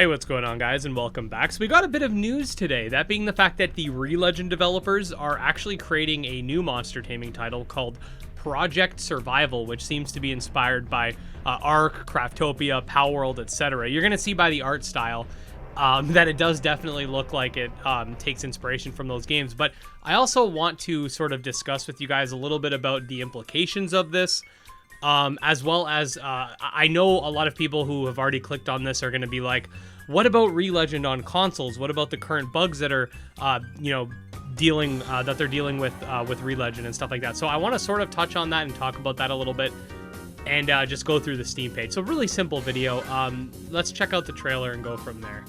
Hey, what's going on, guys, and welcome back. So we got a bit of news today, that being the fact that the Relegend developers are actually creating a new monster taming title called Project Survival, which seems to be inspired by Ark, Craftopia, Palworld, etc. You're going to see by the art style that it does definitely look like it takes inspiration from those games. But I also want to sort of discuss with you guys a little bit about the implications of this. As well as, I know a lot of people who have already clicked on this are going to be like, what about Relegend on consoles? What about the current bugs that are, that they're dealing with Relegend and stuff like that? So I want to sort of touch on that and talk about that a little bit and just go through the Steam page. So really simple video. Let's check out the trailer and go from there.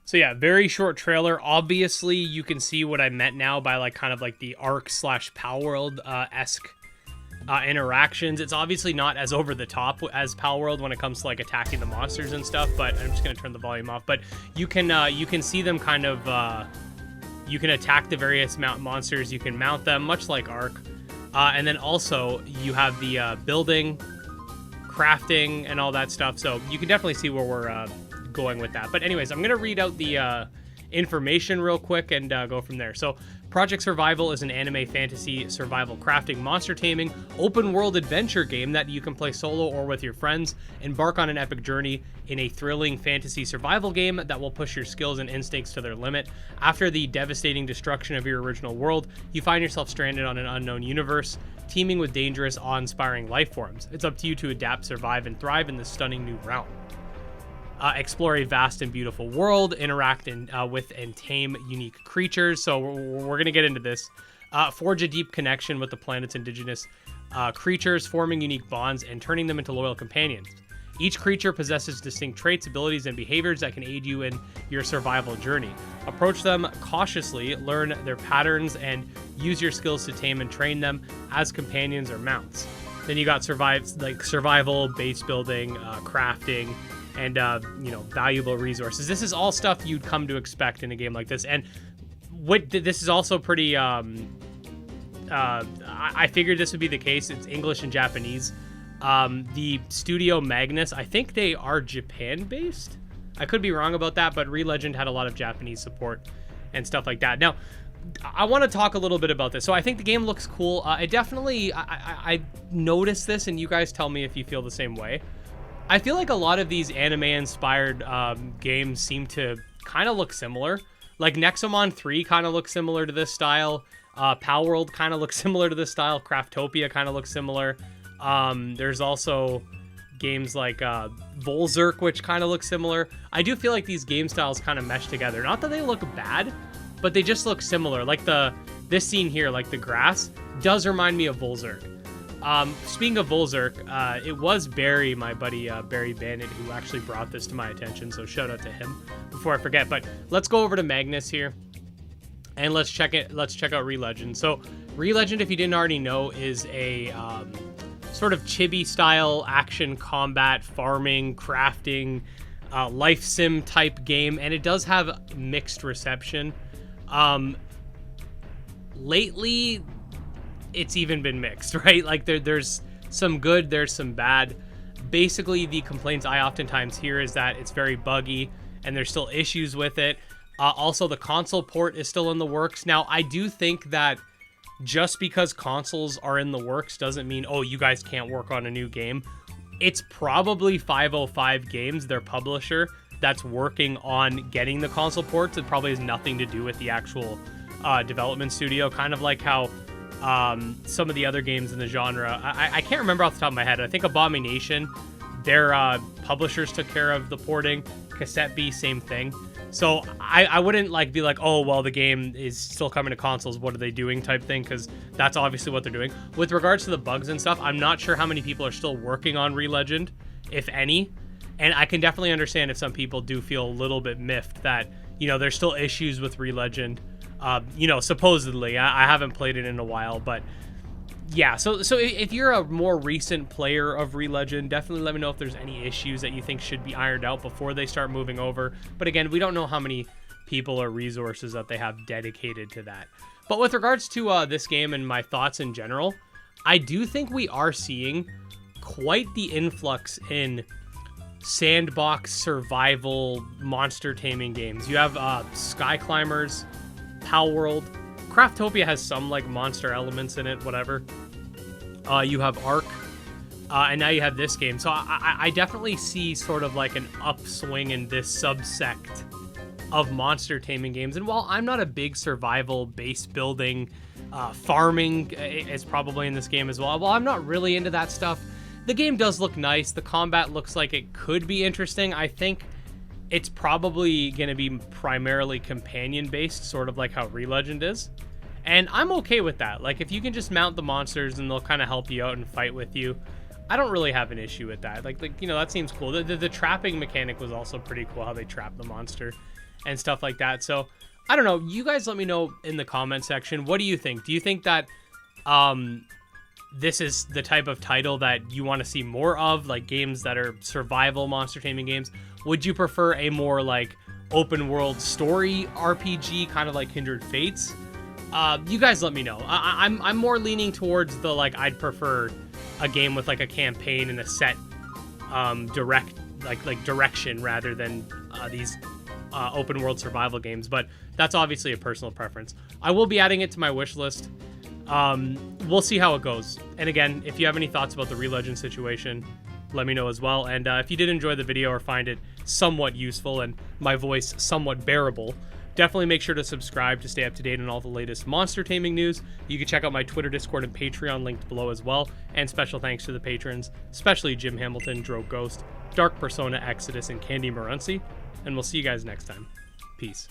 So yeah, very short trailer. Obviously, you can see what I meant now by kind of the Ark / Palworld esque interactions. It's obviously not as over the top as Palworld when it comes to attacking the monsters and stuff. But I'm just gonna turn the volume off. But you can see them kind of. You can attack the various monsters. You can mount them, much like Ark. And then also you have the building, crafting, and all that stuff. So you can definitely see where we're going with that. But anyways, I'm going to read out the information real quick and go from there. So Project Survival is an anime fantasy survival crafting monster taming open world adventure game that you can play solo or with your friends. Embark on an epic journey in a thrilling fantasy survival game that will push your skills and instincts to their limit. After the devastating destruction of your original world, you find yourself stranded on an unknown universe teeming with dangerous, awe-inspiring life forms. It's up to you to adapt, survive, and thrive in this stunning new realm. Explore a vast and beautiful world, interact with and tame unique creatures. So we're going to get into this. Forge a deep connection with the planet's indigenous creatures, forming unique bonds and turning them into loyal companions. Each creature possesses distinct traits, abilities, and behaviors that can aid you in your survival journey. Approach them cautiously, learn their patterns, and use your skills to tame and train them as companions or mounts. Then you got survival, base building, crafting, and valuable resources. This is all stuff you'd come to expect in a game like this. And this is also pretty I figured this would be the case. It's English and Japanese. The studio Magnus, I think they are Japan based. I could be wrong about that, but Relegend had a lot of Japanese support and stuff like that. Now I want to talk a little bit about this. So I think the game looks cool. I noticed this, and you guys tell me if you feel the same way. I feel like a lot of these anime-inspired games seem to kind of look similar. Like Nexomon 3 kind of looks similar to this style. Palworld kind of looks similar to this style. Craftopia kind of looks similar. There's also games like Volzerk, which kind of looks similar. I do feel like these game styles kind of mesh together. Not that they look bad, but they just look similar. Like this scene here, like the grass, does remind me of Volzerk. Speaking of Volzerk, it was Barry, my buddy Barry Bandit, who actually brought this to my attention, so shout out to him before I forget. But let's go over to Magnus here, and let's check out Relegend. So Relegend, if you didn't already know, is a sort of chibi style action combat farming crafting life sim type game, and it does have mixed reception. Lately it's even been mixed, right? Like there's some good, there's some bad. Basically, the complaints I oftentimes hear is that it's very buggy and there's still issues with it. Also, the console port is still in the works. Now, I do think that just because consoles are in the works doesn't mean, oh, you guys can't work on a new game. It's probably 505 Games, their publisher, that's working on getting the console ports. It probably has nothing to do with the actual development studio, kind of like how some of the other games in the genre, I can't remember off the top of my head. I think Abomination, their publishers took care of the porting. Cassette B, same thing. So I wouldn't like be like, oh, well, the game is still coming to consoles, what are they doing type thing, because that's obviously what they're doing. With regards to the bugs and stuff, I'm not sure how many people are still working on Relegend, if any. And I can definitely understand if some people do feel a little bit miffed that, you know, there's still issues with Relegend. You know, supposedly. I haven't played it in a while, but yeah. So if you're a more recent player of Relegend, definitely let me know if there's any issues that you think should be ironed out before they start moving over. But again, we don't know how many people or resources that they have dedicated to that. But with regards to this game and my thoughts in general, I do think we are seeing quite the influx in sandbox survival monster taming games. You have Sky Climbers, Palworld. Craftopia has some like monster elements in it, whatever. You have Ark, and now you have this game. So I definitely see sort of like an upswing in this subsect of monster taming games. And while I'm not a big survival base building, farming is probably in this game as well. While I'm not really into that stuff, the game does look nice. The combat looks like it could be interesting. I think it's probably going to be primarily companion-based, sort of like how Relegend is. And I'm okay with that. Like, if you can just mount the monsters and they'll kind of help you out and fight with you, I don't really have an issue with that. Like you know, that seems cool. The trapping mechanic was also pretty cool, how they trap the monster and stuff like that. So, I don't know. You guys let me know in the comment section. What do you think? Do you think that this is the type of title that you want to see more of, like games that are survival monster taming games? Would you prefer a more like open world story RPG, kind of like Kindred Fates? You guys let me know. I'm more leaning towards the like I'd prefer a game with like a campaign and a set direction rather than these open world survival games. But that's obviously a personal preference. I will be adding it to my wish list. We'll see how it goes. And again, if you have any thoughts about the Relegend situation, let me know as well. And if you did enjoy the video or find it somewhat useful and my voice somewhat bearable, definitely make sure to subscribe to stay up to date on all the latest monster taming news. You can check out my Twitter, Discord, and Patreon linked below as well. And special thanks to the patrons, especially Jim Hamilton, Dro Ghost, Dark Persona, Exodus, and Candy Morency. And we'll see you guys next time. Peace.